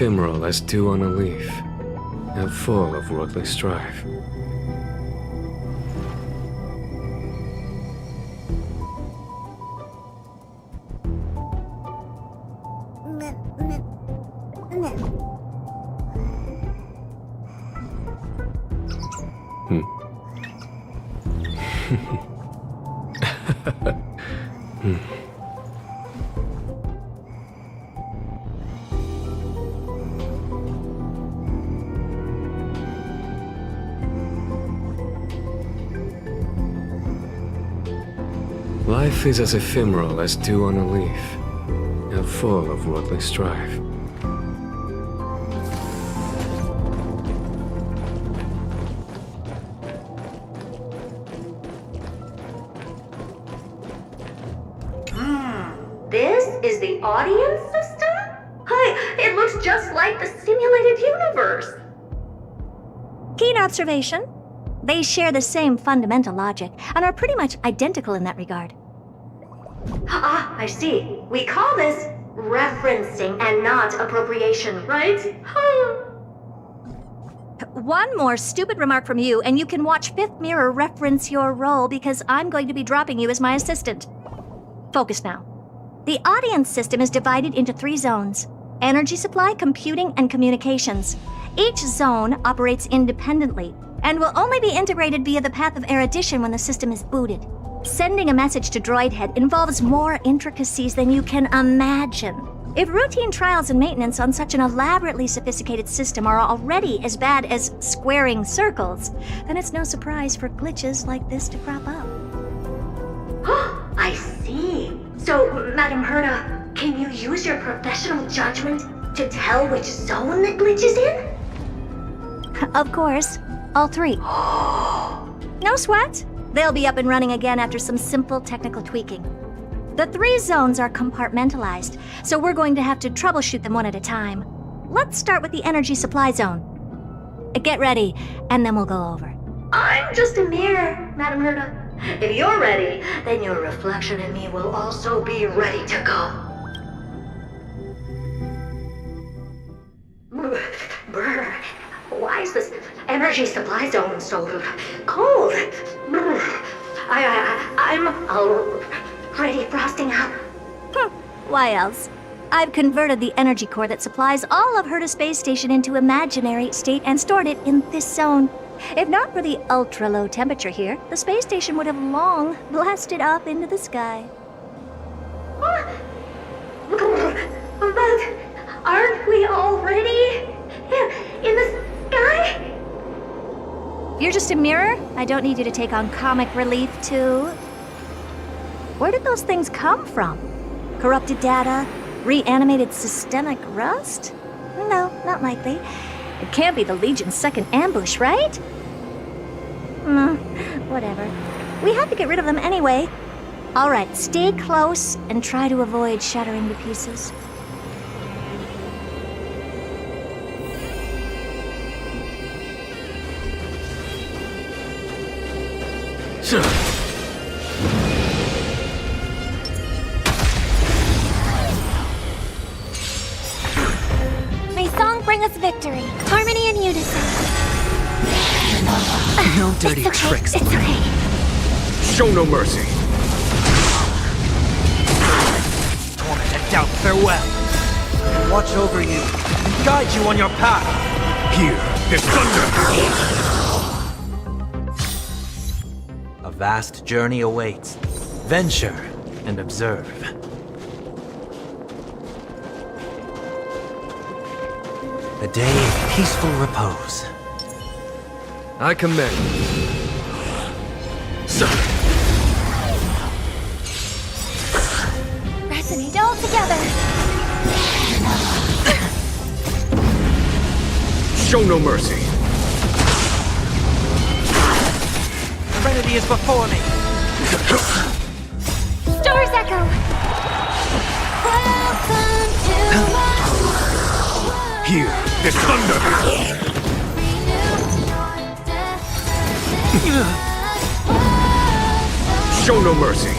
ephemeral as dew on a leaf, and full of worldly strife. Life is as ephemeral as dew on a leaf, and full of worldly strife. This is the audience system? Hi, it looks just like the simulated universe. Keen observation. They share the same fundamental logic and are pretty much identical in that regard. Ah, I see. We call this referencing and not appropriation, right? One more stupid remark from you, and you can watch Fifth Mirror reference your role because I'm going to be dropping you as my assistant. Focus now. The audience system is divided into 3 zones: energy supply, computing, and communications. Each zone operates independently and will only be integrated via the path of erudition when the system is booted. Sending a message to Droid Head involves more intricacies than you can imagine. If routine trials and maintenance on such an elaborately sophisticated system are already as bad as squaring circles, then it's no surprise for glitches like this to crop up. I see. So, Madam Herda, can you use your professional judgment to tell which zone the glitch is in? Of course, all 3. No sweat. They'll be up and running again after some simple technical tweaking. The 3 zones are compartmentalized, so we're going to have to troubleshoot them one at a time. Let's start with the energy supply zone. Get ready, and then we'll go over. I'm just a mirror, Madam Herda. If you're ready, then your reflection in me will also be ready to go. Brr, why is this energy supply zone so cold? I'm already frosting up. Why else? I've converted the energy core that supplies all of Herta Space Station into imaginary state and stored it in this zone. If not for the ultra-low temperature here, the space station would have long blasted up into the sky. But aren't we already in the sky? You're just a mirror? I don't need you to take on comic relief, too. Where did those things come from? Corrupted data? Reanimated systemic rust? No, not likely. It can't be the Legion's second ambush, right? Whatever. We have to get rid of them anyway. All right, stay close and try to avoid shattering to pieces. May song bring us victory, harmony and unison. No dirty It's okay. tricks. It's okay. Show no mercy. Torment and doubt, farewell. Watch over you and guide you on your path. Here, there's thunder! A vast journey awaits. Venture and observe. A day of peaceful repose. I commend. Resonate all together. Show no mercy. Serenity is before me. Stars echo. Welcome to my world. Here, there's thunder! Show no mercy.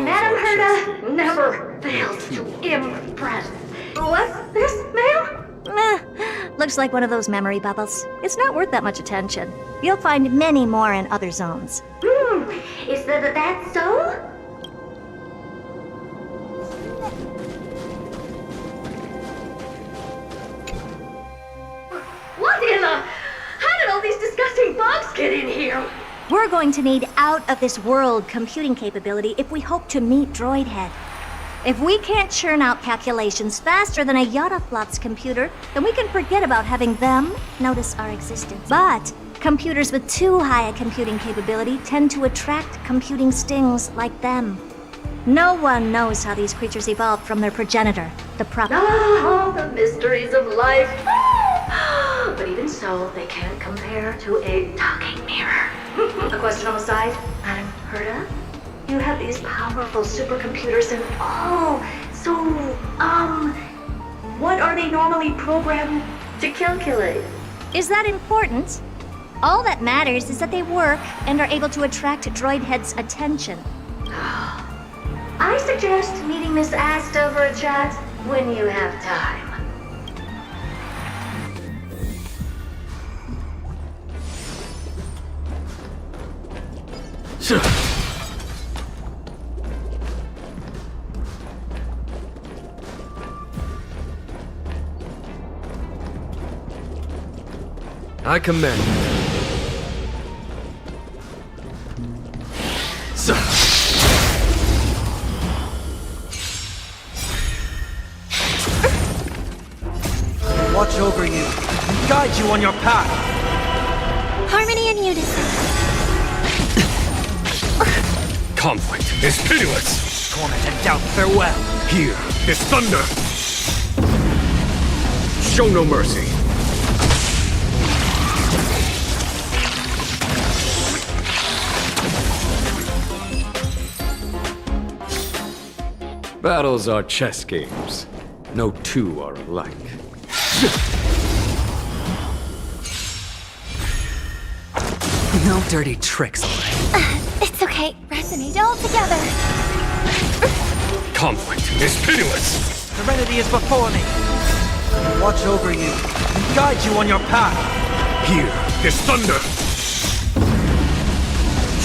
Madam Herda, never fails to impress. What's this, ma'am? Looks like one of those memory bubbles. It's not worth that much attention. You'll find many more in other zones. Is that so? What in the... How did all these disgusting bugs get in here? We're going to need out-of-this-world computing capability if we hope to meet Droidhead. If we can't churn out calculations faster than a Yottaflop's computer, then we can forget about having them notice our existence. But computers with too high a computing capability tend to attract computing stings like them. No one knows how these creatures evolved from their progenitor, the Oh, the mysteries of life. But even so, they can't compare to a talking mirror. A question on the side, Madam Herta? You have these powerful supercomputers and what are they normally programmed to calculate? Is that important? All that matters is that they work and are able to attract Droidhead's attention. I suggest meeting Miss Asta for a chat when you have time. I commend. Watch over you and guide you on your path. Harmony and unison. Conflict is pitiless. Torment and doubt farewell. Here is thunder. Show no mercy. Battles are chess games. No two are alike. No dirty tricks, alright? It's okay. Resonate all together. Conflict is pitiless. Serenity is before me. Watch over you and guide you on your path. Here is thunder.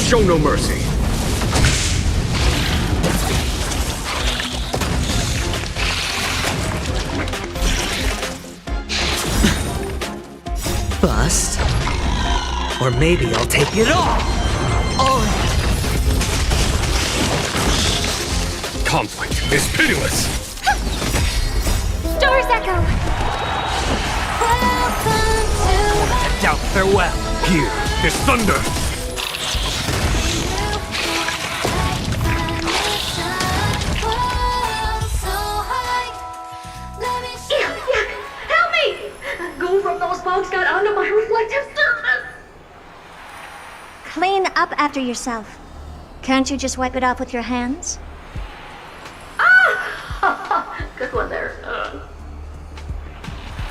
Show no mercy. Bust. Or maybe I'll take it all! Conflict is pitiless. Stars echo. Welcome Torment and doubt farewell. Here is thunder. Yuck! Help me! Goo from those bugs got onto my reflective surface! Clean up after yourself. Can't you just wipe it off with your hands? Good one there.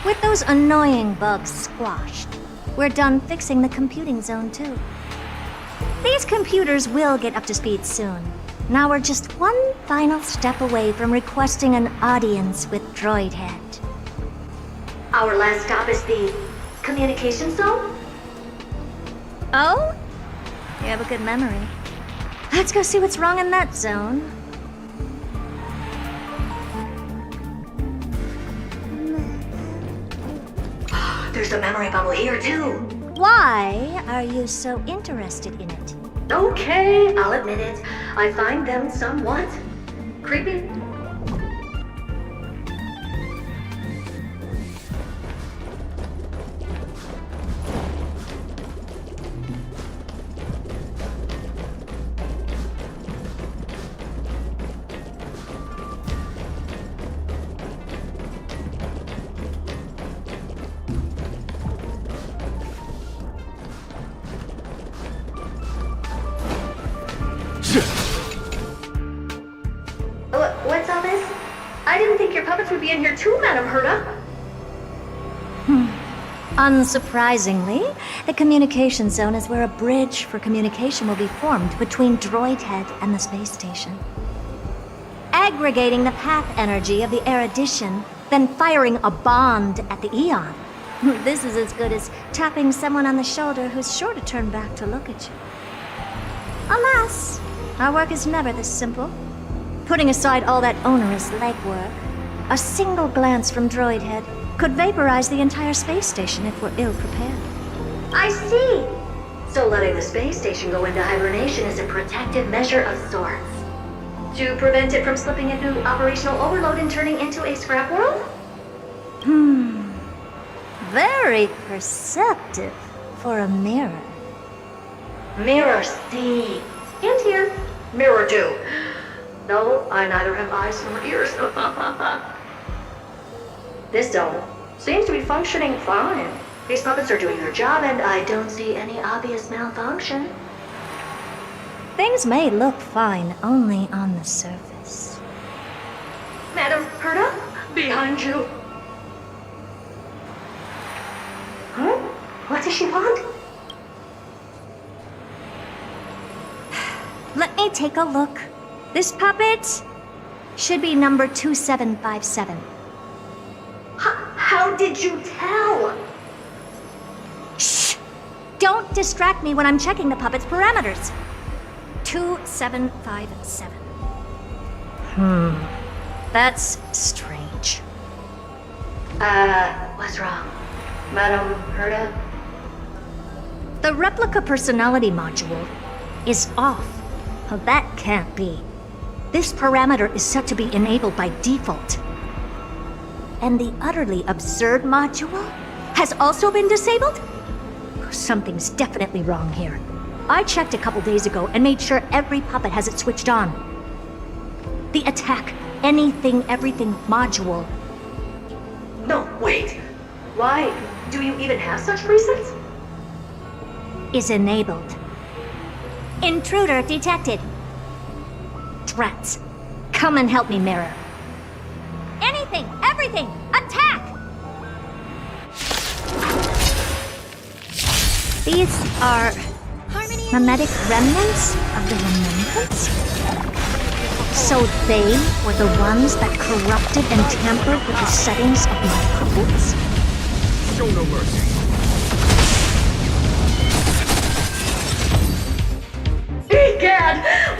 With those annoying bugs squashed, we're done fixing the computing zone too. These computers will get up to speed soon. Now we're just one final step away from requesting an audience with Droidhead. Our last stop is the communication zone? Oh? You have a good memory. Let's go see what's wrong in that zone. There's a memory bubble here too. Why are you so interested in it? Okay, I'll admit it. I find them somewhat creepy. What's all this? I didn't think your puppets would be in here too, Madam Herta. Unsurprisingly, the communication zone is where a bridge for communication will be formed between Droidhead and the space station. aggregating the path energy of the erudition, then firing a bond at the Eon. This is as good as tapping someone on the shoulder who's sure to turn back to look at you. Alas, our work is never this simple. Putting aside all that onerous legwork, a single glance from Droid Head could vaporize the entire space station if we're ill-prepared. I see! So letting the space station go into hibernation is a protective measure of sorts. To prevent it from slipping into operational overload and turning into a scrap world? Very perceptive for a mirror. Mirror see. And here. Mirror do. No, I neither have eyes nor ears. This dome seems to be functioning fine. These puppets are doing their job, and I don't see any obvious malfunction. Things may look fine only on the surface. Madam Herta, behind you. Huh? What does she want? Let me take a look. This puppet should be number 2757. How did you tell? Shh! Don't distract me when I'm checking the puppet's parameters. 2757. That's strange. What's wrong? Madam Herta? The replica personality module is off. Well, that can't be. This parameter is set to be enabled by default. And the utterly absurd module has also been disabled? Something's definitely wrong here. I checked a couple days ago and made sure every puppet has it switched on. The attack, anything, everything module. No, wait. Why? Do you even have such presets? Is enabled. Intruder detected. Drats. Come and help me, Mirror. Anything, everything, attack! These are mimetic remnants of the remembrance? So they were the ones that corrupted and tampered with the settings of my puppets? Show no mercy. Egad!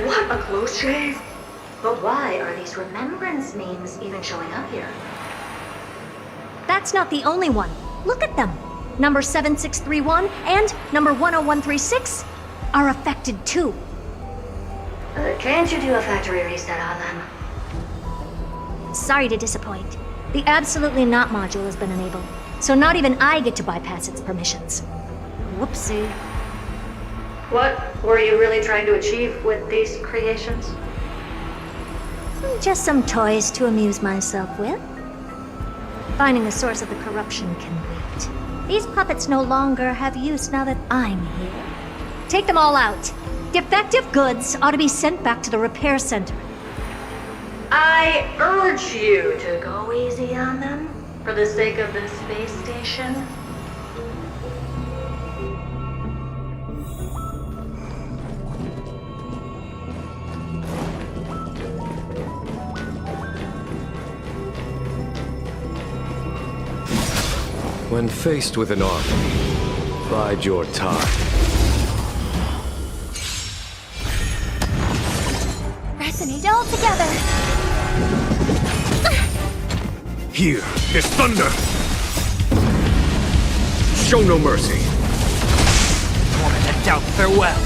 What a close shave! But why are these remembrance memes even showing up here? That's not the only one. Look at them. Number 7631 and number 10136 are affected too. Can't you do a factory reset on them? Sorry to disappoint. The absolutely not module has been enabled, so not even I get to bypass its permissions. Whoopsie. What were you really trying to achieve with these creations? Just some toys to amuse myself with. Finding the source of the corruption can wait. These puppets no longer have use now that I'm here. Take them all out. Defective goods ought to be sent back to the repair center. I urge you to go easy on them for the sake of the space station. When faced with an army, bide your time. Resonate all together. Here is thunder! Show no mercy! Torment and doubt, farewell!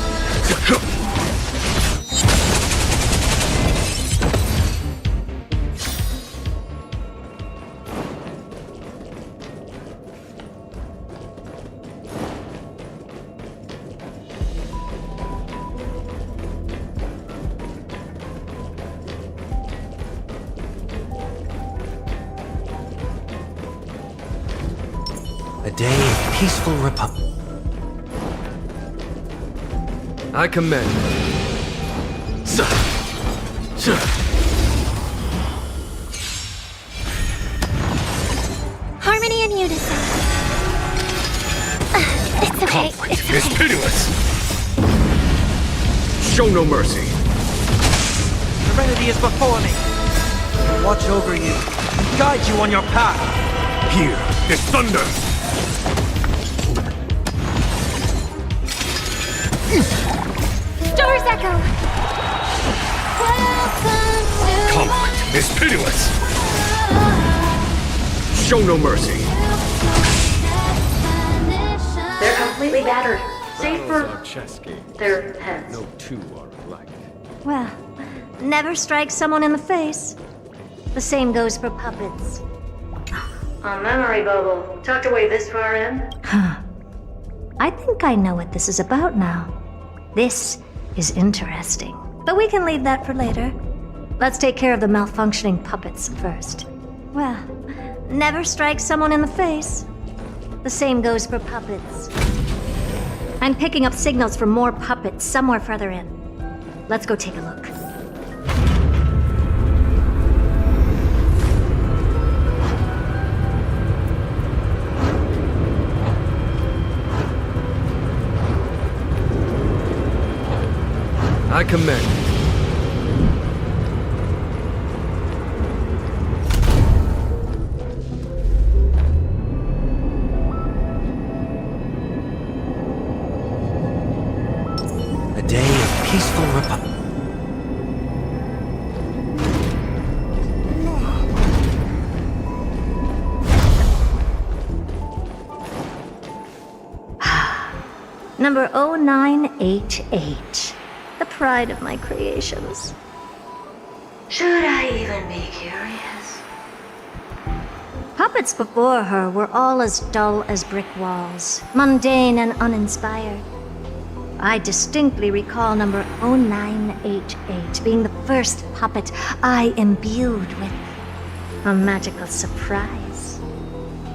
A day of peaceful republic. I commend. Sir. Harmony and unison. It's okay. Conflict It's is okay. pitiless! Show no mercy! Serenity is before me! watch over you, and guide you on your path. Here is thunder! Stor's Echo! Conflict is pitiless! Show no mercy! They're completely battered, save Battles for are chess games. their heads. No two are alike. Well, never strike someone in the face. The same goes for puppets. A memory bubble, tucked away this far in. I think I know what this is about now. This is interesting. But we can leave that for later. Let's take care of the malfunctioning puppets first. Well, never strike someone in the face. The same goes for puppets. I'm picking up signals from more puppets somewhere further in. Let's go take a look. I commend it. A day of peaceful republic. Number 0988. The pride of my creations. Should I even be curious? Puppets before her were all as dull as brick walls, mundane and uninspired. I distinctly recall number 0988 being the first puppet I imbued with a magical surprise.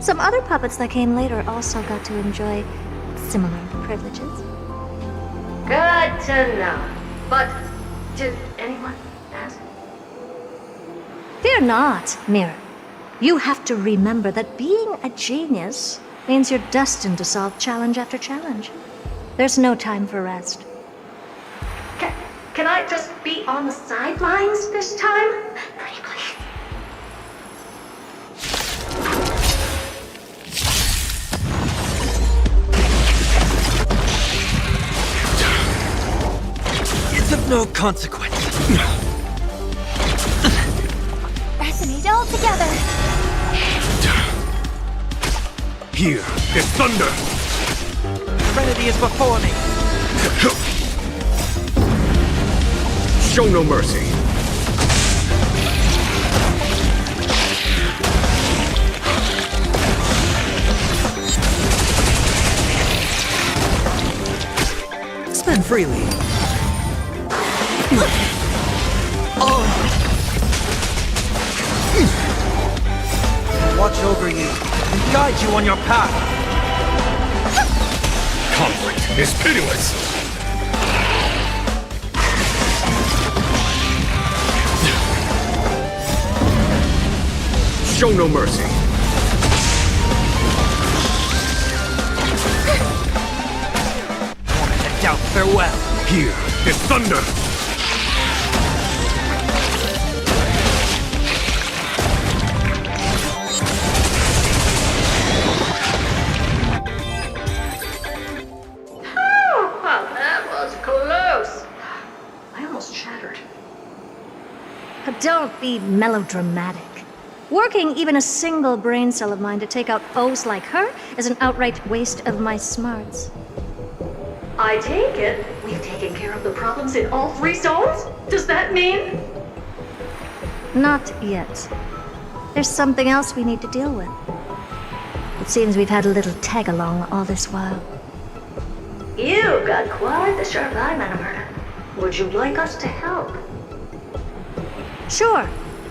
Some other puppets that came later also got to enjoy similar privileges. Good to know. But did anyone ask? Fear not, Mirror. You have to remember that being a genius means you're destined to solve challenge after challenge. There's no time for rest. Can I just be on the sidelines this time? Pretty please. It's of no consequence. Resonate all together. Here is thunder! Serenity is before me. Show no mercy! Spend freely. Watch over you, and guide you on your path. Conflict is pitiless! Show no mercy! Torment and doubt, farewell. Here is thunder! Well, that was close. I almost shattered. Don't be melodramatic. Working even a single brain cell of mine to take out foes like her is an outright waste of my smarts. I take it we've taken care of the problems in all three zones? Does that mean? Not yet. There's something else we need to deal with. It seems we've had a little tag-along all this while. You've got quite the sharp eye, Madam Herta. Would you like us to help? Sure.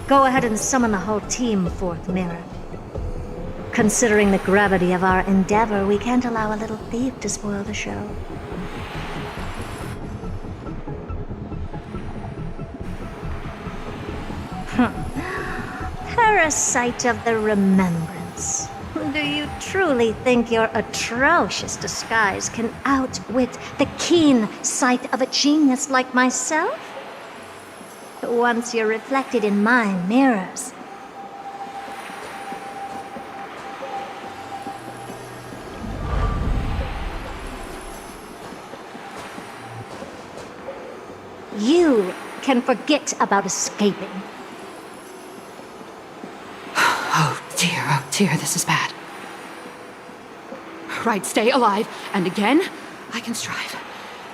Go ahead and summon the whole team forth, Mirror. Considering the gravity of our endeavor, we can't allow a little thief to spoil the show. Parasite of the remembrance. Do you truly think your atrocious disguise can outwit the keen sight of a genius like myself? once you're reflected in my mirrors. You can forget about escaping. Oh dear, this is bad. Right, stay alive, and again, I can strive.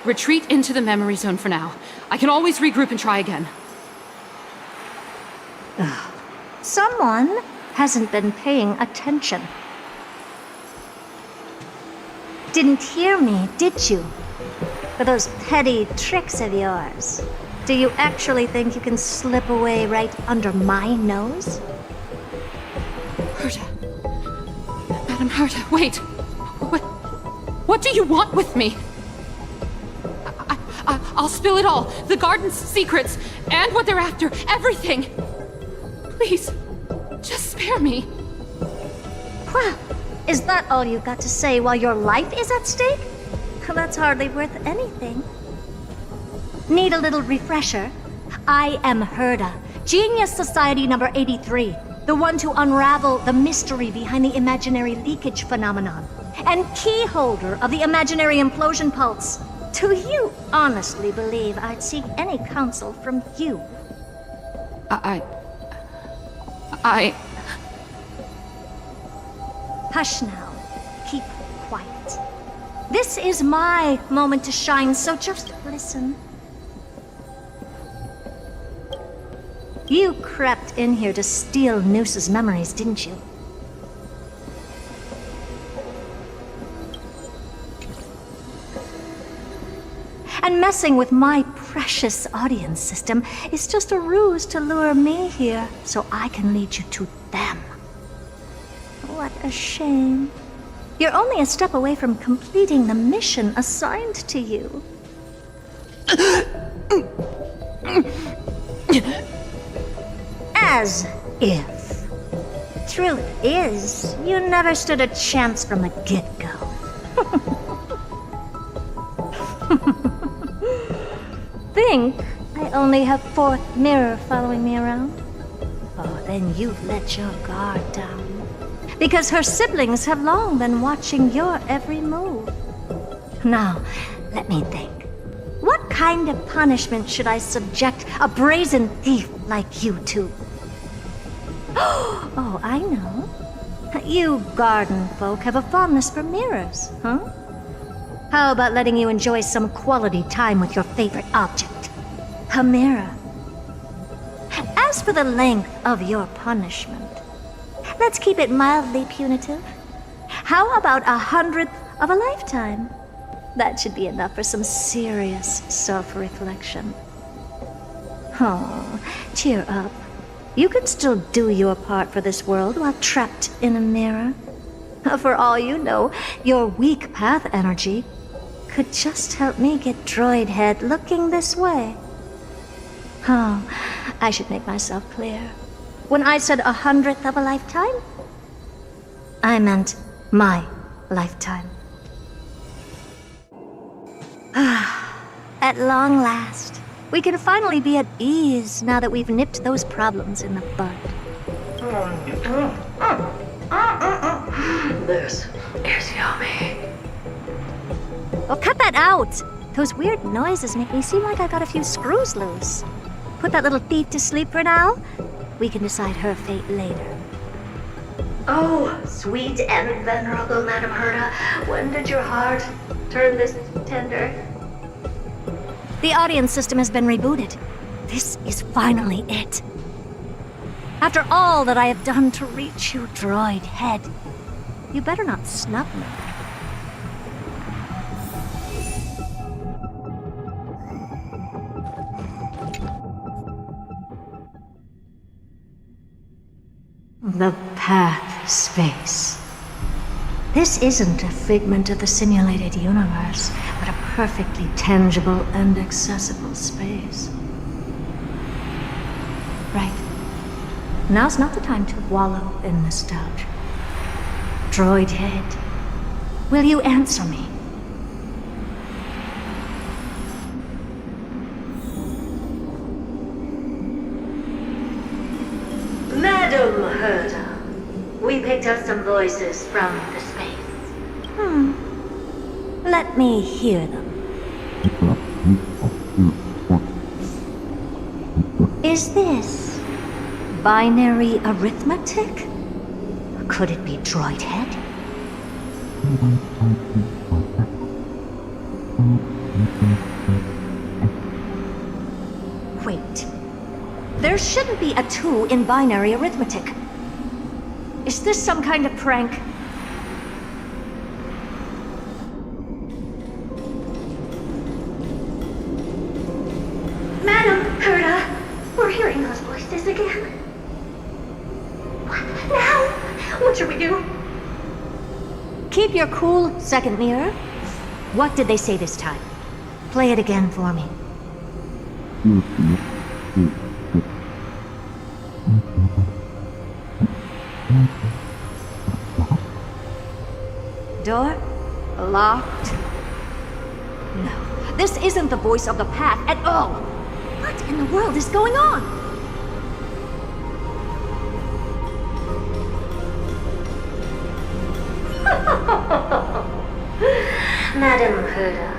Retreat into the memory zone for now. I can always regroup and try again. Someone hasn't been paying attention. Didn't hear me, did you? For those petty tricks of yours. Do you actually think you can slip away right under my nose? Herta. Madam Herta, wait. What do you want with me? I'll spill it all. The garden's secrets, and what they're after. Everything. Please, just spare me. Well, is that all you've got to say while your life is at stake? That's hardly worth anything. Need a little refresher? I am Herta, Genius Society number 83, the one to unravel the mystery behind the imaginary leakage phenomenon, and key holder of the imaginary implosion pulse. Do you honestly believe I'd seek any counsel from you? Hush now. Keep quiet. This is my moment to shine, so just listen. You crept in here to steal Noose's memories, didn't you? And messing with my precious audience system is just a ruse to lure me here so I can lead you to them. What a shame. You're only a step away from completing the mission assigned to you. As if. Truth is, you never stood a chance from the get-go. Think I only have fourth mirror following me around? Oh, then you've let your guard down. Because her siblings have long been watching your every move. Now, let me think. What kind of punishment should I subject a brazen thief like you to? Oh, I know. You garden folk have a fondness for mirrors, huh? How about letting you enjoy some quality time with your favorite object? A mirror. As for the length of your punishment, let's keep it mildly punitive. How about 100th of a lifetime? That should be enough for some serious self-reflection. Oh, cheer up. You can still do your part for this world while trapped in a mirror. For all you know, your weak path energy could just help me get droid head looking this way. Oh, I should make myself clear. When I said 100th of a lifetime, I meant my lifetime. At long last, we can finally be at ease now that we've nipped those problems in the bud. This is yummy. Oh, cut that out! Those weird noises make me seem like I got a few screws loose. Put that little thief to sleep for now. We can decide her fate later. Oh, sweet and venerable Madam Herta, when did your heart turn this tender? The audience system has been rebooted. This is finally it. After all that I have done to reach you, droid head, you better not snub me. The path space. This isn't a figment of the simulated universe, but a perfectly tangible and accessible space. Right. Now's not the time to wallow in nostalgia. Droid head, will you answer me? Herda, we picked up some voices from the space. Let me hear them. Is this binary arithmetic? Could it be droid head? Wait. There shouldn't be a 2 in binary arithmetic. Is this some kind of prank? Madam Herda, we're hearing those voices again. What now? What should we do? Keep your cool, second mirror. What did they say this time? Play it again for me. Door? Locked? No, this isn't the voice of the path at all. What in the world is going on? Madam Herda,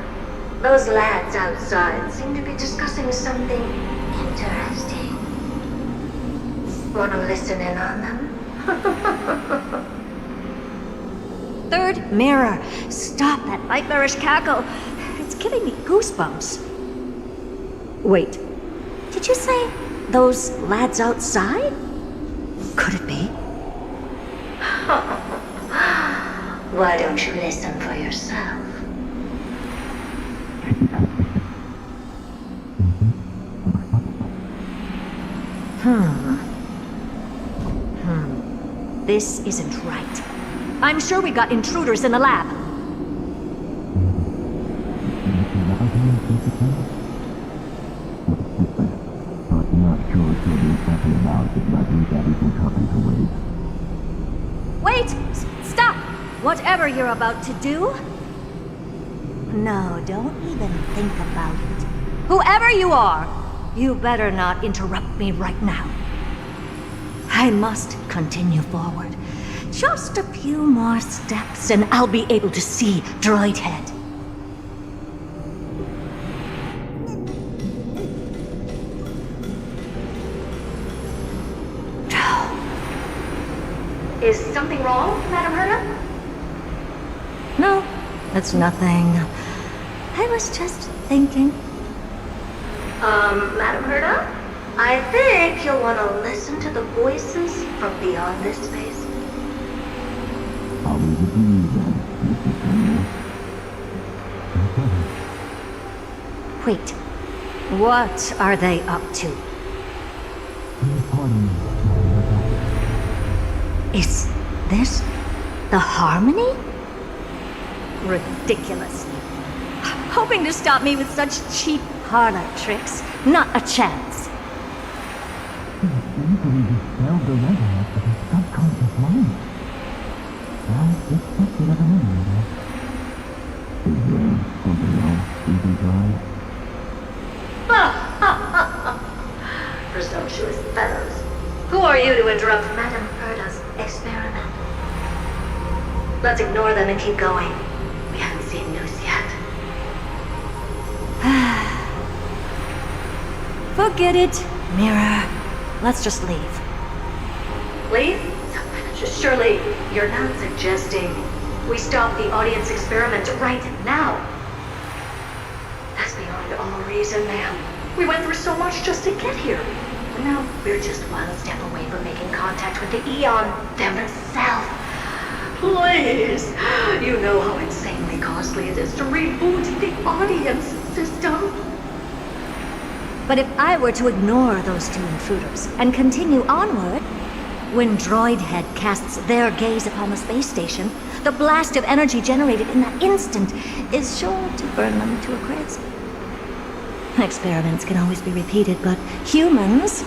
those lads outside seem to be discussing something interesting. Wanna listen in on them? Third mirror, stop that nightmarish cackle. It's giving me goosebumps. Wait, did you say those lads outside? Could it be? Why don't you listen for yourself? This isn't right. I'm sure we got intruders in the lab. Wait! Stop! Whatever you're about to do? No, don't even think about it. Whoever you are, you better not interrupt me right now. I must continue forward. Just a few more steps and I'll be able to see Droid Head. Is something wrong, Madam Herda? No, it's nothing. I was just thinking. Madam Herda? I think you'll want to listen to the voices from beyond this space. Wait, what are they up to? Is this the Harmony? Ridiculous. Hoping to stop me with such cheap parlor tricks. Not a chance. Presumptuous fellows. Who are you to interrupt Madam Herda's experiment? Let's ignore them and keep going. We haven't seen news yet. Forget it, Mirror. Let's just leave. Leave? Surely you're not suggesting we stop the audience experiment right now? That's beyond all reason, ma'am. We went through so much just to get here. And now we're just one step away from making contact with the Eon themselves. Please! You know how insanely costly it is to reboot the audience system. But if I were to ignore those two intruders and continue onward, when Droid Head casts their gaze upon the space station, the blast of energy generated in that instant is sure to burn them to a crisp. Experiments can always be repeated, but humans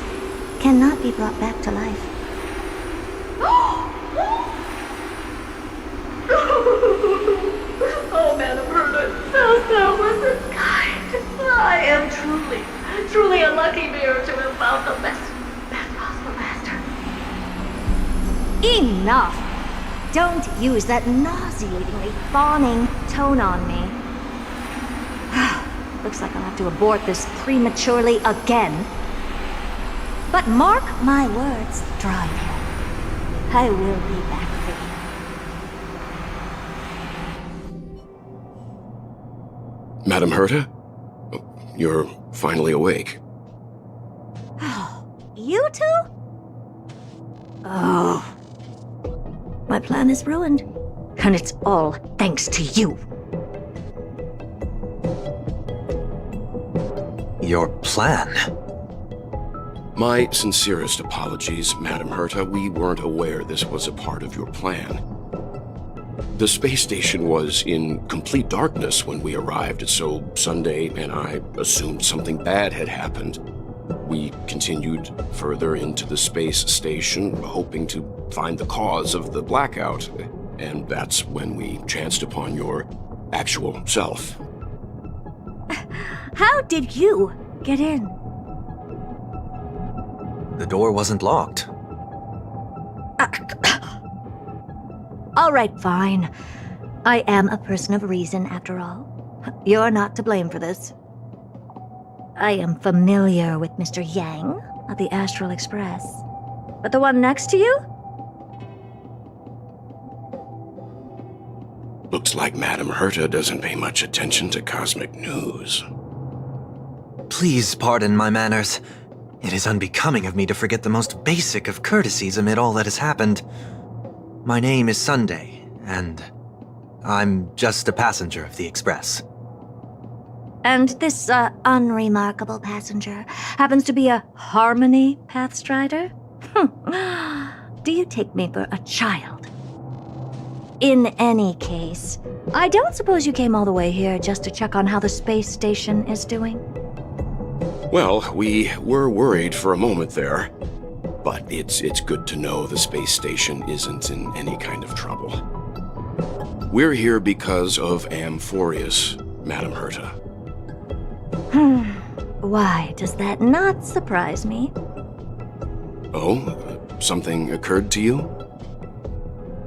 cannot be brought back to life. Oh, Madam Herda, that wasn't kind. I am truly a lucky mirror to have found the best possible master. Enough! Don't use that nauseatingly fawning tone on me. Looks like I'll have to abort this prematurely again. But mark my words, Droidhead. I will be back for you. Madam Herta? You're finally awake. You two? Oh. My plan is ruined. And it's all thanks to you. Your plan? My sincerest apologies, Madam Herta. We weren't aware this was a part of your plan. The space station was in complete darkness when we arrived, so Sunday and I assumed something bad had happened. We continued further into the space station, hoping to find the cause of the blackout, and that's when we chanced upon your actual self. How did you get in? The door wasn't locked. All right, fine. I am a person of reason, after all. You're not to blame for this. I am familiar with Mr. Yang of the Astral Express. But the one next to you? Looks like Madam Herta doesn't pay much attention to cosmic news. Please pardon my manners. It is unbecoming of me to forget the most basic of courtesies amid all that has happened. My name is Sunday, and I'm just a passenger of the Express. And this, unremarkable passenger happens to be a Harmony Pathstrider? Do you take me for a child? In any case, I don't suppose you came all the way here just to check on how the space station is doing? Well, we were worried for a moment there, but it's good to know the space station isn't in any kind of trouble. We're here because of Amphorius, Madam Herta. Why does that not surprise me? Oh, something occurred to you?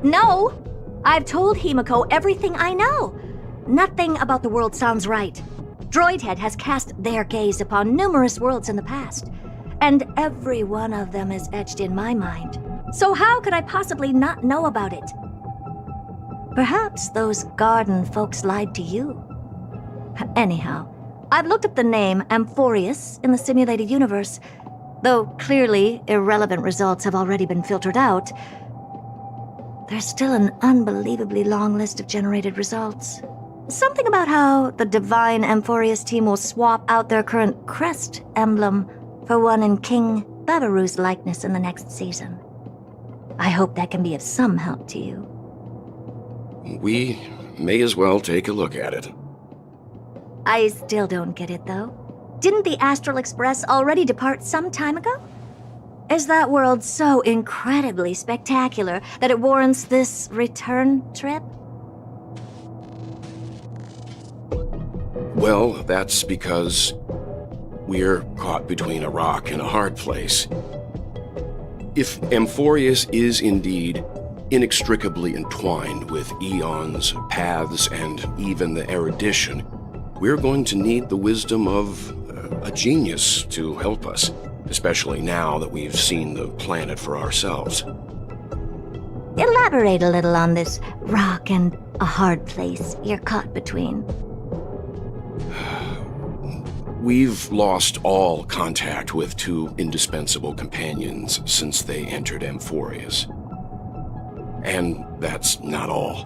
No! I've told Himiko everything I know. Nothing about the world sounds right. Droidhead has cast their gaze upon numerous worlds in the past, and every one of them is etched in my mind. So how could I possibly not know about it? Perhaps those garden folks lied to you. Anyhow, I've looked up the name Amphorius in the simulated universe. Though clearly irrelevant results have already been filtered out, there's still an unbelievably long list of generated results. Something about how the Divine Amphorius team will swap out their current crest emblem for one in King Babaru's likeness in the next season. I hope that can be of some help to you. We may as well take a look at it. I still don't get it, though. Didn't the Astral Express already depart some time ago? Is that world so incredibly spectacular that it warrants this return trip? Well, that's because we're caught between a rock and a hard place. If Amphorius is indeed inextricably entwined with eons, paths, and even the erudition, we're going to need the wisdom of a genius to help us, especially now that we've seen the planet for ourselves. Elaborate a little on this rock and a hard place you're caught between. We've lost all contact with two indispensable companions since they entered Amphorius. And that's not all.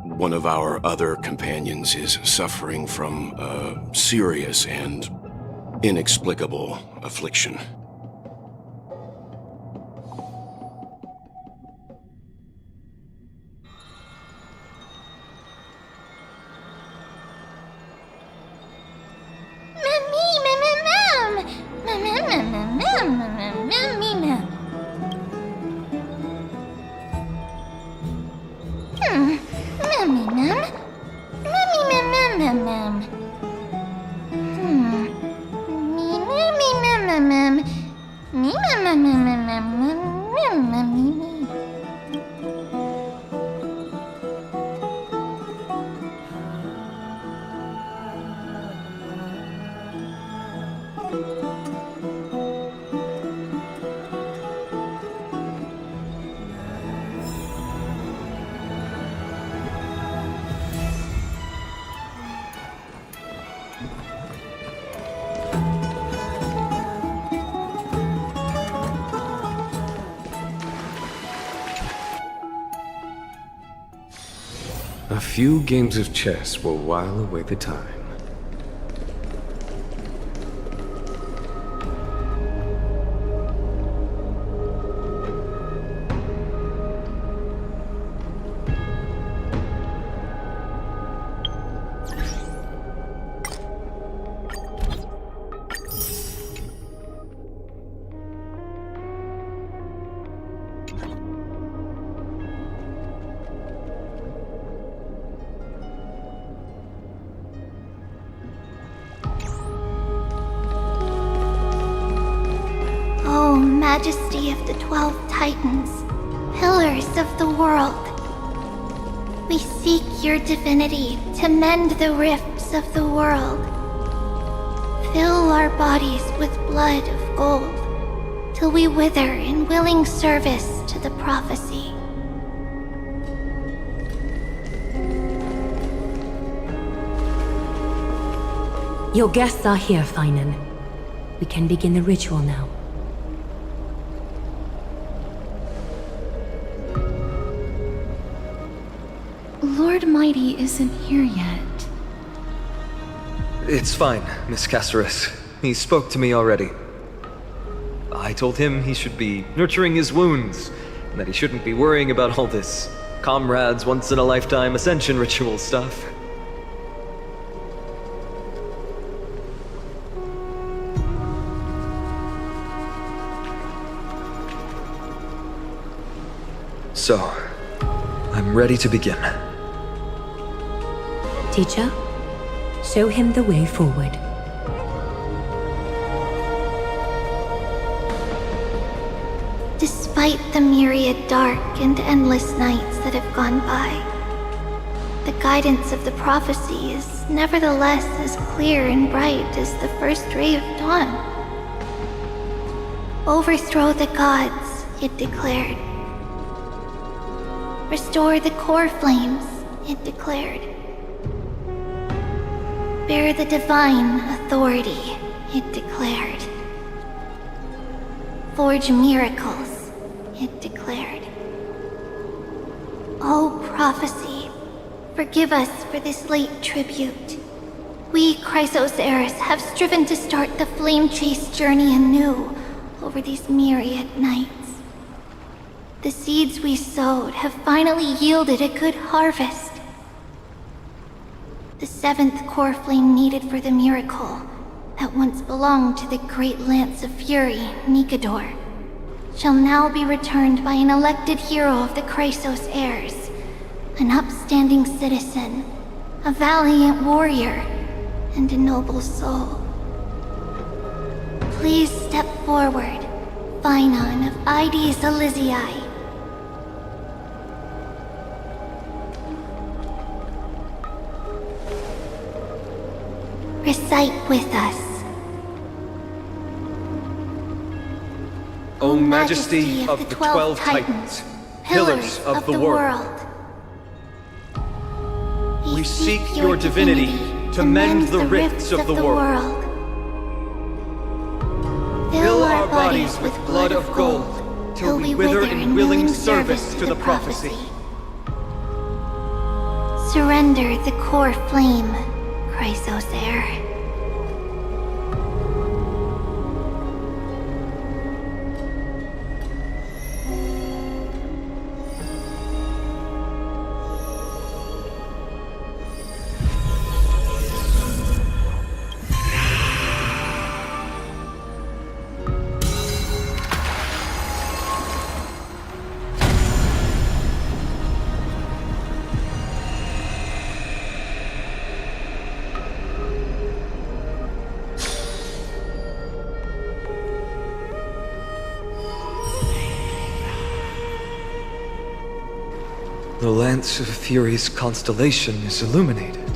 One of our other companions is suffering from a serious and inexplicable affliction. A few games of chess will while away the time. O Majesty of the 12 Titans, pillars of the world, we seek your divinity to mend the rifts of the world. Fill our bodies with blood of gold, till we wither in willing service to the prophecy. Your guests are here, Paean. We can begin the ritual now. Lord Mighty isn't here yet. It's fine, Miss Caceres. He spoke to me already. I told him he should be nurturing his wounds, and that he shouldn't be worrying about all this comrades once-in-a-lifetime ascension ritual stuff. So, I'm ready to begin. Teacher, show him the way forward. Despite the myriad dark and endless nights that have gone by, the guidance of the prophecy is nevertheless as clear and bright as the first ray of dawn. Overthrow the gods, it declared. Restore the core flames, it declared. Bear the divine authority, it declared. Forge miracles, it declared. O prophecy, forgive us for this late tribute. We, Chrysos heirs, have striven to start the flame chase journey anew over these myriad nights. The seeds we sowed have finally yielded a good harvest. The seventh core flame needed for the miracle that once belonged to the great Lance of Fury, Nikador, shall now be returned by an elected hero of the Chrysos heirs, an upstanding citizen, a valiant warrior, and a noble soul. Please step forward, Paean of Ides Elysiae. Recite with us. O Majesty of the 12 Titans, pillars of the world, we seek your divinity to mend the rifts of the world. Fill our bodies with blood of gold, till we wither in willing service to the prophecy. Surrender the core flame, Chrysos heir. The Lance of Fury's constellation is illuminated.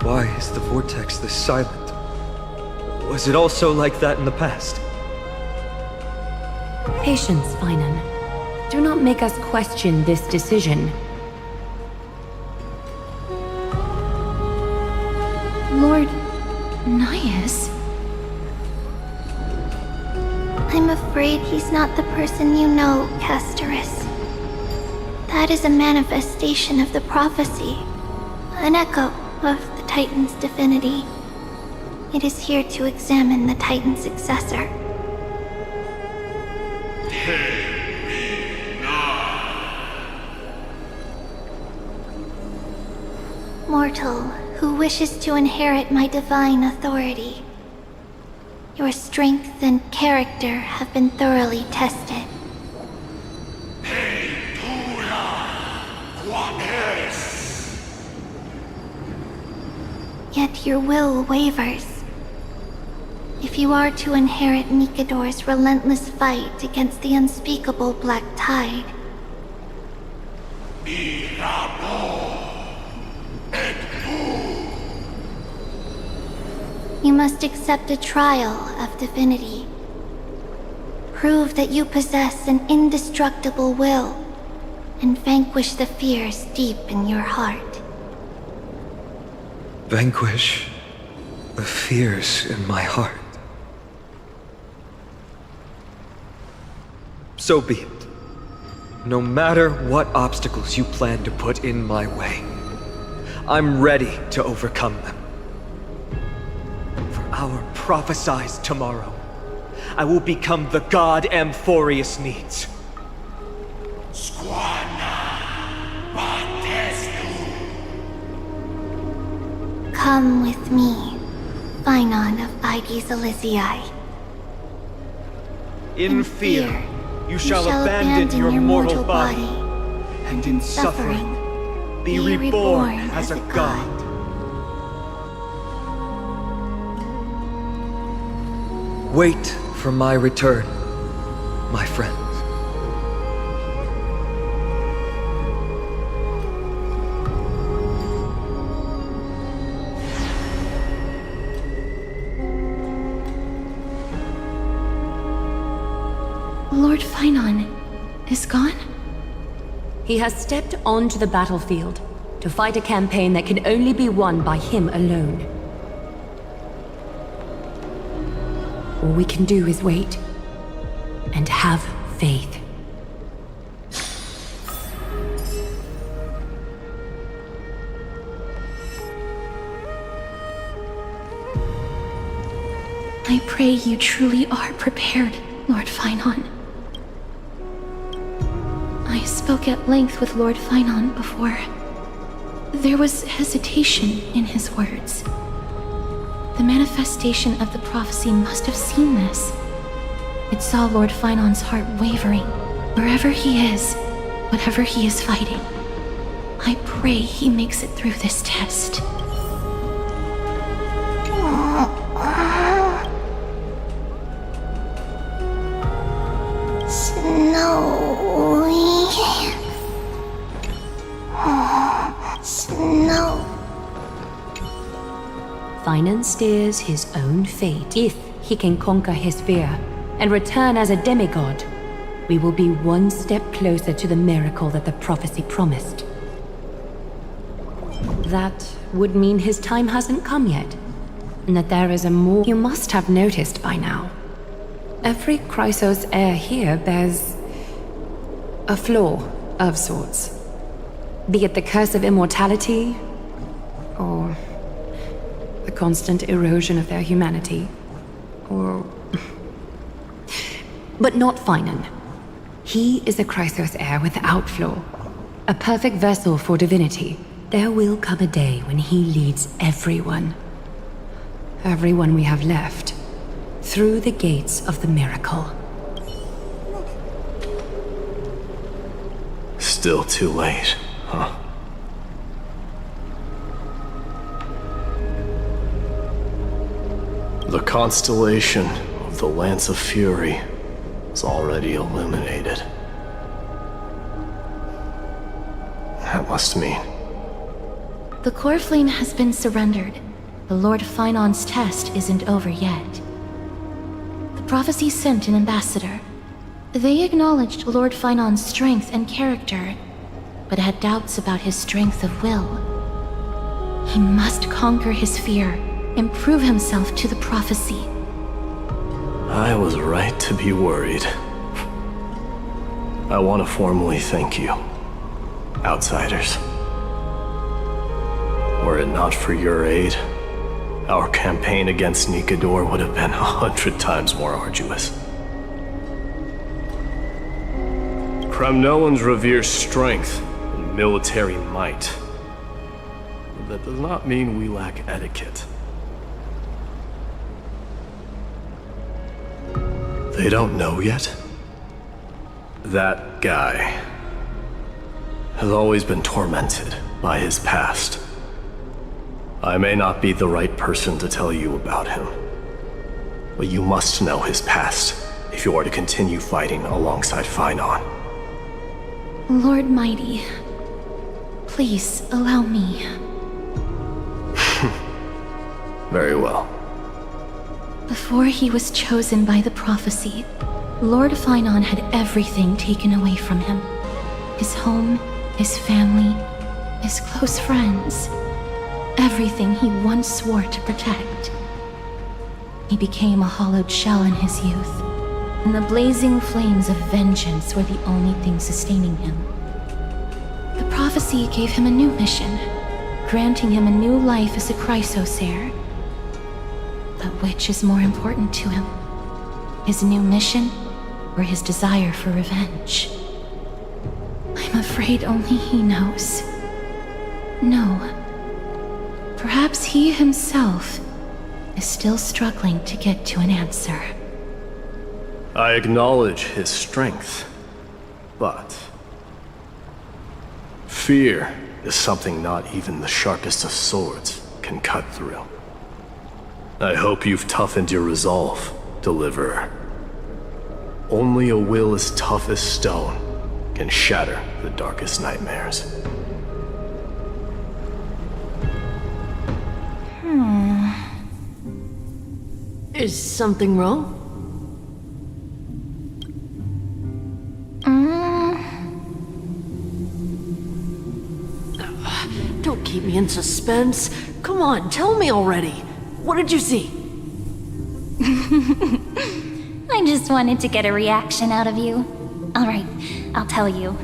Why is the vortex this silent? Was it also like that in the past? Patience, Paean. Do not make us question this decision. Lord Nias? I'm I'm afraid he's not the person you know, Castorus. That is a manifestation of the prophecy, an echo of the Titan's divinity. It is here to examine the Titan's successor. Mortal who wishes to inherit my divine authority. Your strength and character have been thoroughly tested. Yet your will wavers. If you are to inherit Nikador's relentless fight against the unspeakable Black Tide, you must accept a trial of divinity. Prove that you possess an indestructible will, and vanquish the fears deep in your heart. Vanquish the fears in my heart. So be it. No matter what obstacles you plan to put in my way, I'm ready to overcome them. For our prophesied tomorrow, I will become the god Amphorius needs. Come with me, Paean of Aegis Elysiae. In fear, you shall abandon your mortal body, and in suffering, be reborn as a god. Wait for my return, my friends. Lord Paean is gone? He has stepped onto the battlefield to fight a campaign that can only be won by him alone. All we can do is wait and have faith. I pray you truly are prepared, Lord Paean. I spoke at length with Lord Paean before. There was hesitation in his words. The manifestation of the prophecy must have seen this. It saw Lord Paean's heart wavering. Wherever he is, whatever he is fighting, I pray he makes it through this test. Snow. Paean steers his own fate. If he can conquer his fear and return as a demigod, we will be one step closer to the miracle that the prophecy promised. That would mean his time hasn't come yet, and that there is a more... You must have noticed by now. Every Chrysos heir here bears a flaw of sorts. Be it the curse of immortality, or the constant erosion of their humanity, or... But not Paean. He is a Chrysos heir without flaw. A perfect vessel for divinity. There will come a day when he leads everyone we have left, through the gates of the miracle. Still too late, huh? The constellation of the Lance of Fury is already illuminated. That must mean... The core flame has been surrendered. The Lord Paean's test isn't over yet. The prophecy sent an ambassador. They acknowledged Lord Paean's strength and character, but had doubts about his strength of will. He must conquer his fear and prove himself to the prophecy. I was right to be worried. I want to formally thank you, outsiders. Were it not for your aid, our campaign against Nikador would have been 100 times more arduous. Kremnoans revere strength and military might. That does not mean we lack etiquette. They don't know yet? That guy has always been tormented by his past. I may not be the right person to tell you about him, but you must know his past if you are to continue fighting alongside Finon. Lord Mighty, please allow me. Very well. Before he was chosen by the prophecy, Lord Finon had everything taken away from him. His home, his family, his close friends. Everything he once swore to protect. He became a hollowed shell in his youth, and the blazing flames of vengeance were the only thing sustaining him. The prophecy gave him a new mission, granting him a new life as a Chrysos heir. But which is more important to him? His new mission, or his desire for revenge? I'm afraid only he knows. No. Perhaps he himself is still struggling to get to an answer. I acknowledge his strength, but fear is something not even the sharpest of swords can cut through. I hope you've toughened your resolve, Deliverer. Only a will as tough as stone can shatter the darkest nightmares. Is something wrong? Don't keep me in suspense. Come on, tell me already. What did you see? I just wanted to get a reaction out of you. Alright, I'll tell you.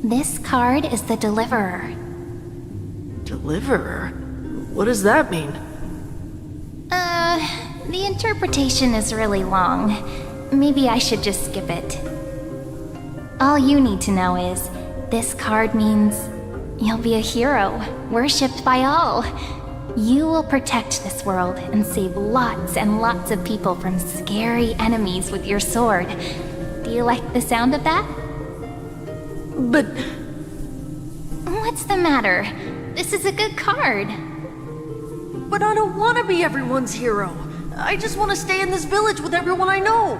This card is the Deliverer. Deliverer? What does that mean? The interpretation is really long. Maybe I should just skip it. All you need to know is, this card means you'll be a hero, worshipped by all. You will protect this world and save lots and lots of people from scary enemies with your sword. Do you like the sound of that? But... What's the matter? This is a good card. But I don't want to be everyone's hero. I just want to stay in this village with everyone I know.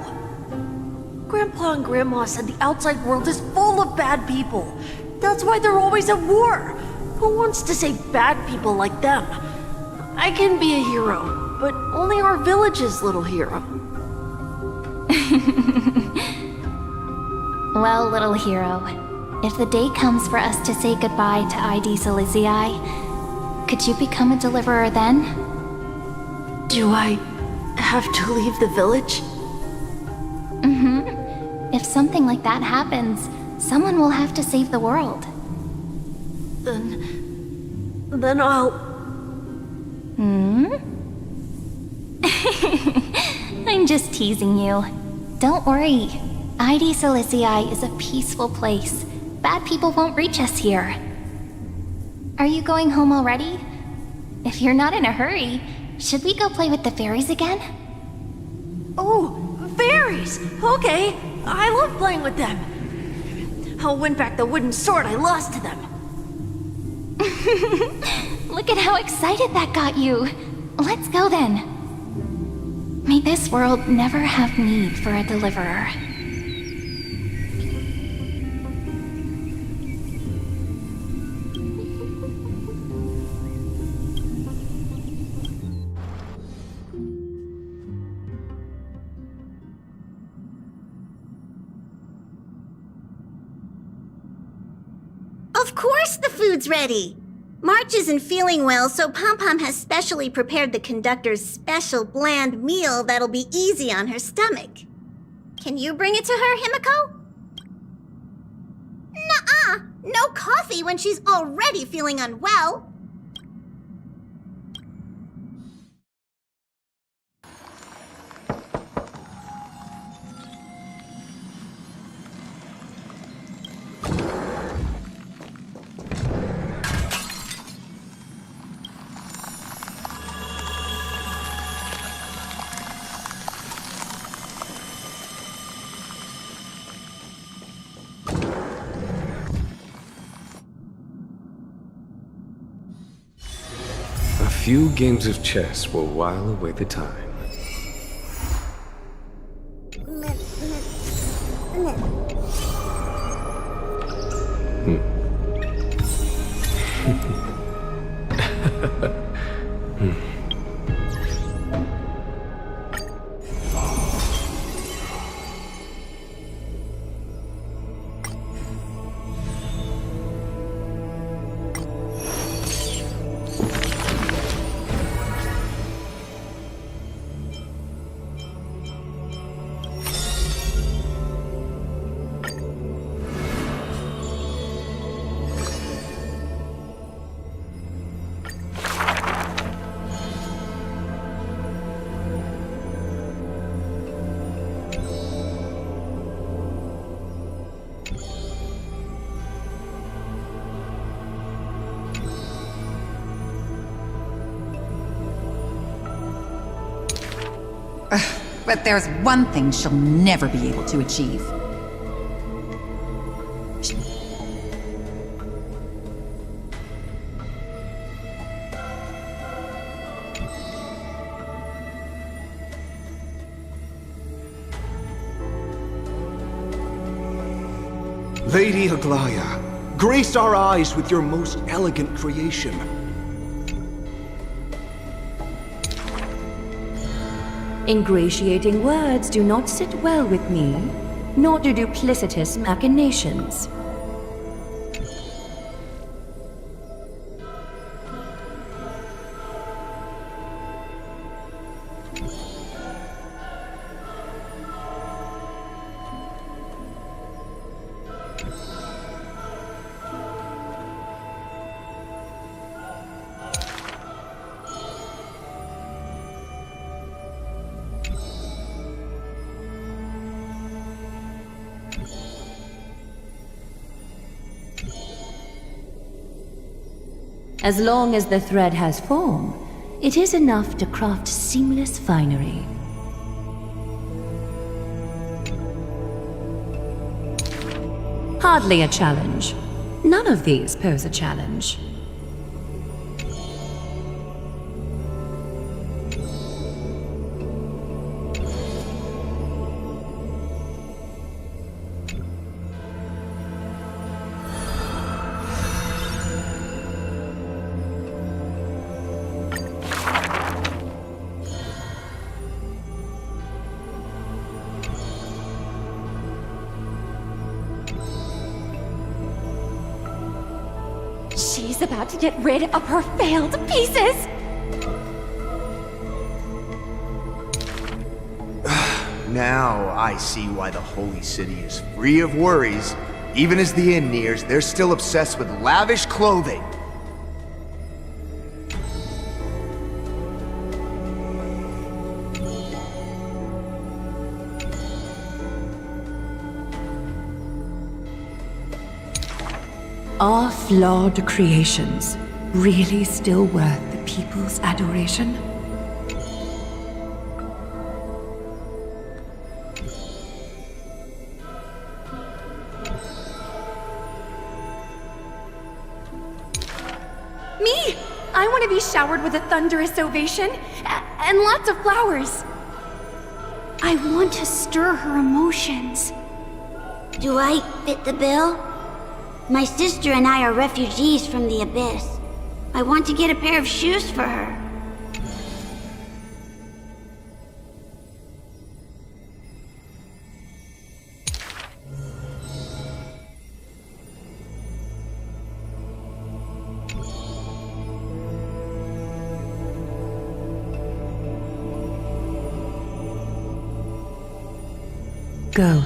Grandpa and Grandma said the outside world is full of bad people. That's why they're always at war. Who wants to save bad people like them? I can be a hero, but only our village's little hero. Well, little hero, if the day comes for us to say goodbye to ID Silizii, could you become a deliverer then? Do I have to leave the village? If something like that happens, someone will have to save the world. Then I'll... I'm just teasing you. Don't worry. ID Silizii is a peaceful place. Bad people won't reach us here. Are you going home already? If you're not in a hurry, should we go play with the fairies again? Oh, fairies! Okay, I love playing with them. I'll win back the wooden sword I lost to them. Look at how excited that got you. Let's go then. May this world never have need for a deliverer. Of course the food's ready. March isn't feeling well, so Pom Pom has specially prepared the conductor's special bland meal that'll be easy on her stomach. Can you bring it to her, Himiko? Nuh-uh! No coffee when she's already feeling unwell! A few games of chess will while away the time. But there's one thing she'll never be able to achieve. Lady Aglaya, grace our eyes with your most elegant creation. Ingratiating words do not sit well with me, nor do duplicitous machinations. As long as the thread has form, it is enough to craft seamless finery. Hardly a challenge. None of these pose a challenge. She's about to get rid of her failed pieces! Now I see why the Holy City is free of worries. Even as the inn nears, they're still obsessed with lavish clothing. Are flawed creations really still worth the people's adoration? Me! I want to be showered with a thunderous ovation and lots of flowers. I want to stir her emotions. Do I fit the bill? My sister and I are refugees from the Abyss. I want to get a pair of shoes for her. Go.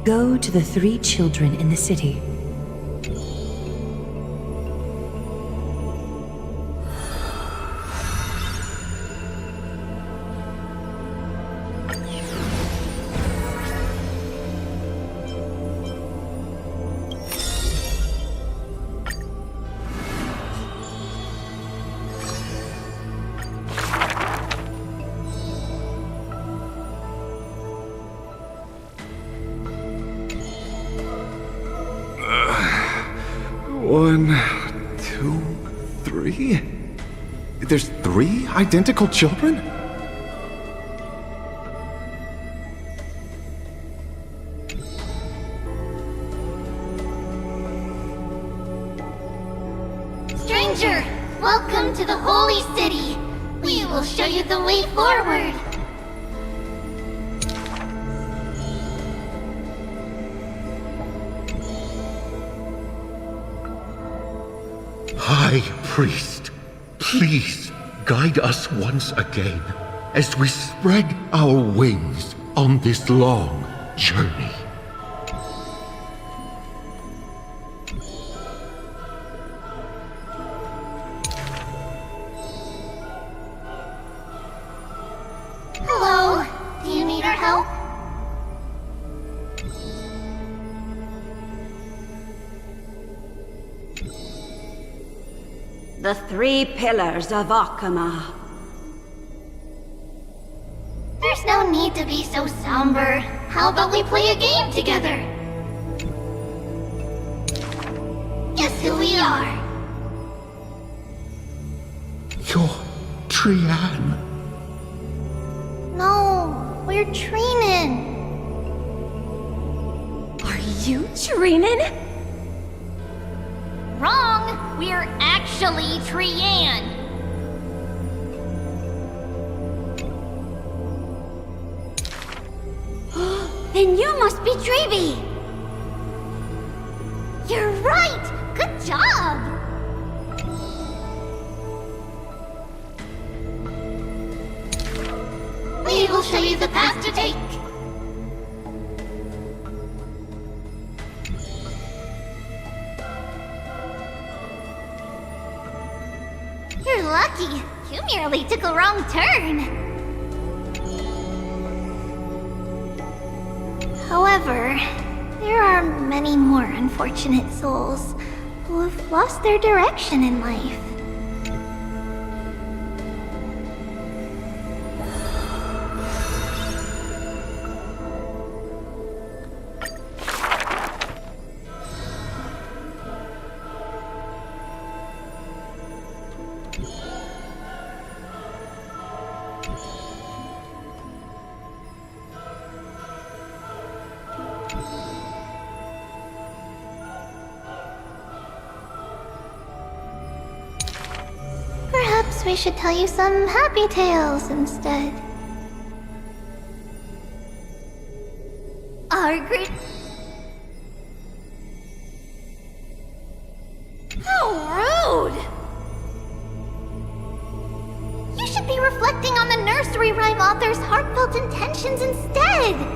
Go to the 3 children in the city. One, two, three? There's 3 identical children? Stranger, welcome to the Holy City. We will show you the way forward. High Priest, please guide us once again as we spread our wings on this long journey. Hello, do you need our help? The 3 pillars of Akama. There's no need to be so somber. How about we play a game together? Guess who we are? You're Paean. No, we're Treenin. Are you Treenin? Wrong! We're actually Paean. Then you must be Trevi! You're right! Good job! We will show you the path to take. You're lucky. You merely took a wrong turn. However, there are many more unfortunate souls who have lost their direction in life. Perhaps we should tell you some happy tales instead. Our great... How rude! You should be reflecting on the nursery rhyme author's heartfelt intentions instead!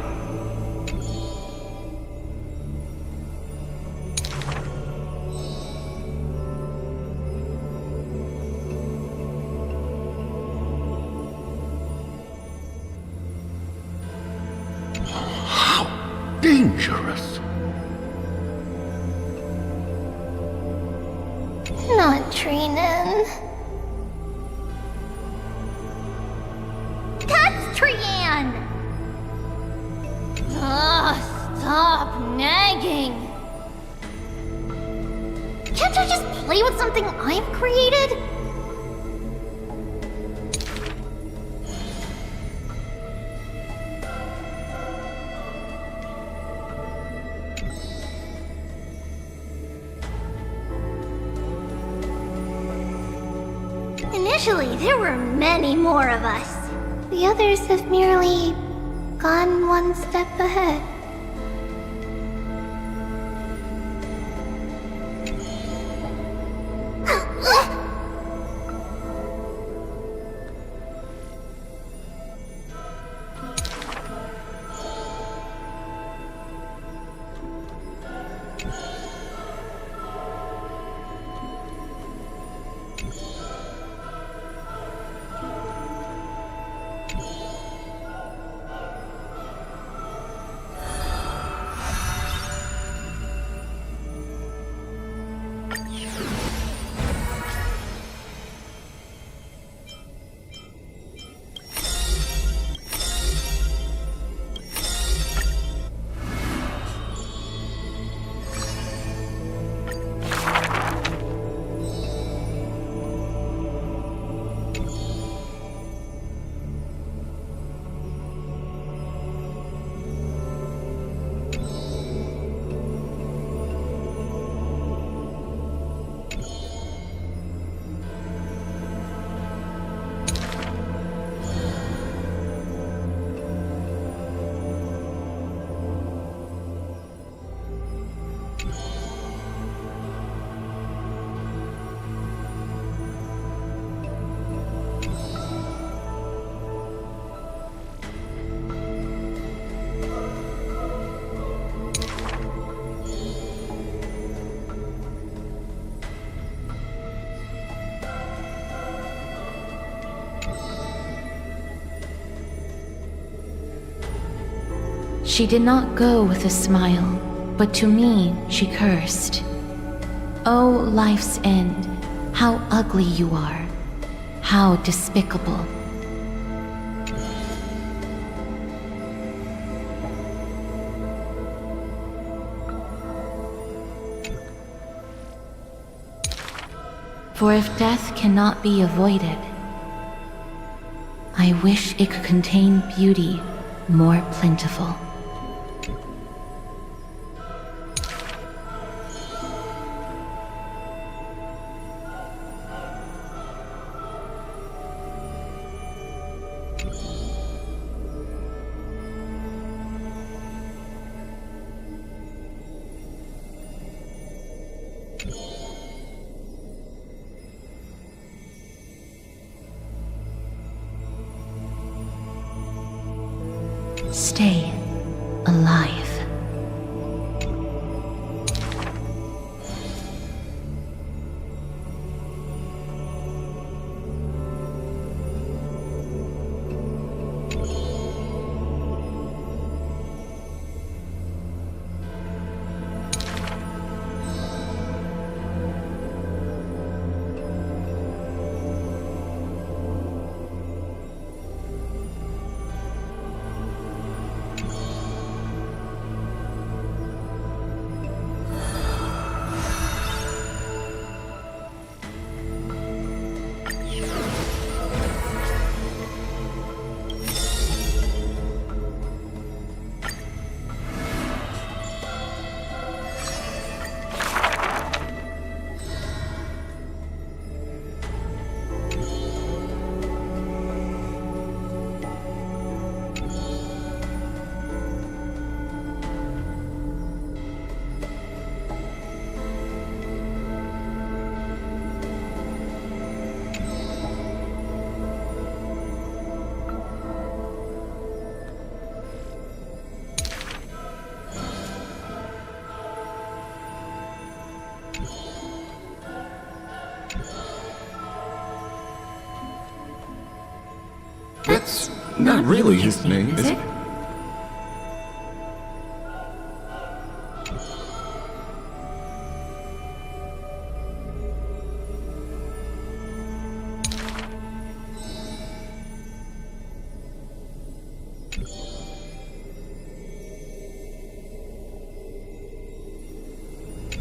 Dangerous. Not Treenin. That's Paean! Ugh, stop nagging. Can't you just play with something I've created? Initially, there were many more of us. The others have merely gone one step ahead. She did not go with a smile, but to me she cursed. Oh, life's end, how ugly you are, how despicable. For if death cannot be avoided, I wish it could contain beauty more plentiful. Stay alive. That's not really his name, is it?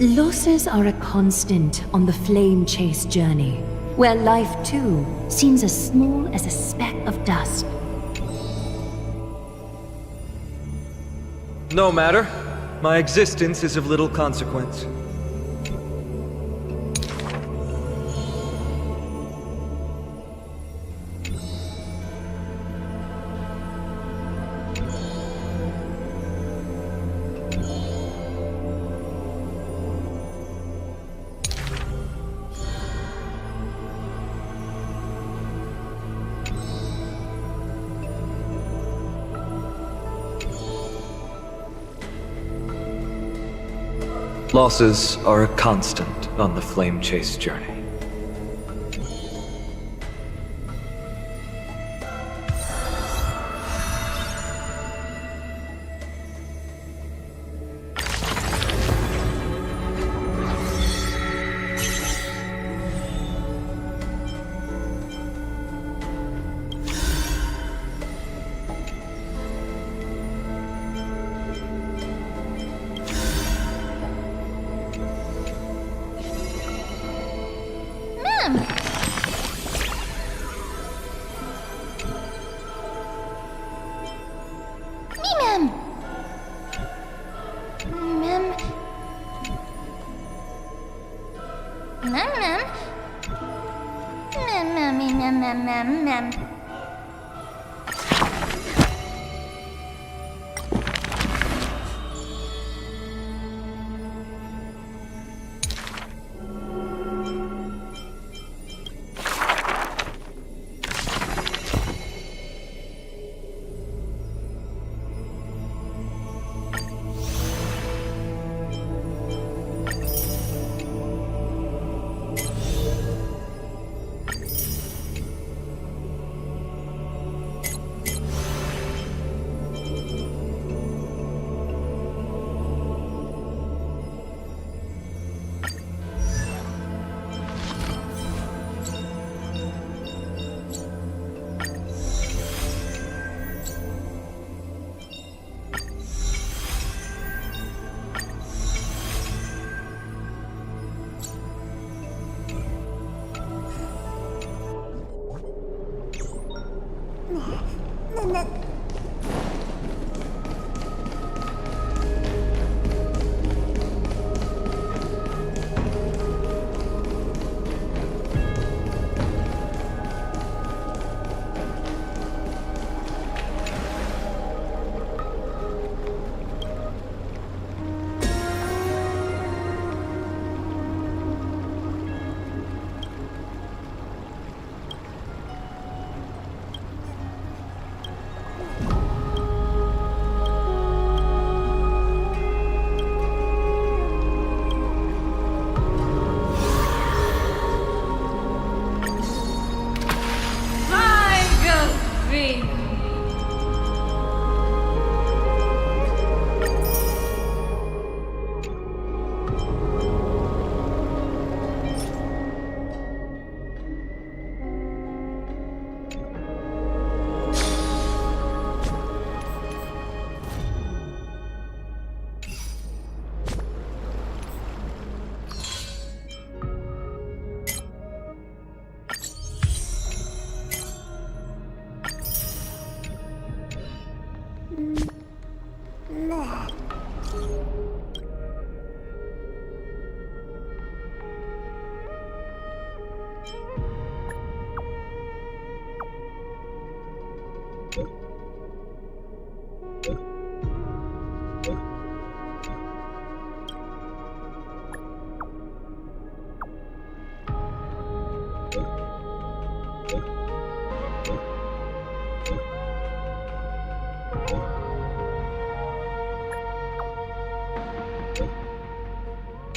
Losses are a constant on the flame chase journey, where life too seems as small as a speck of dust. No matter. My existence is of little consequence. Losses are a constant on the flame chase journey.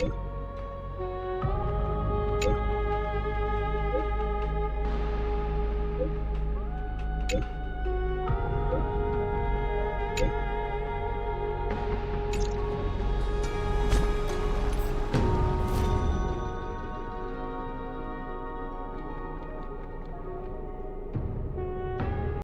you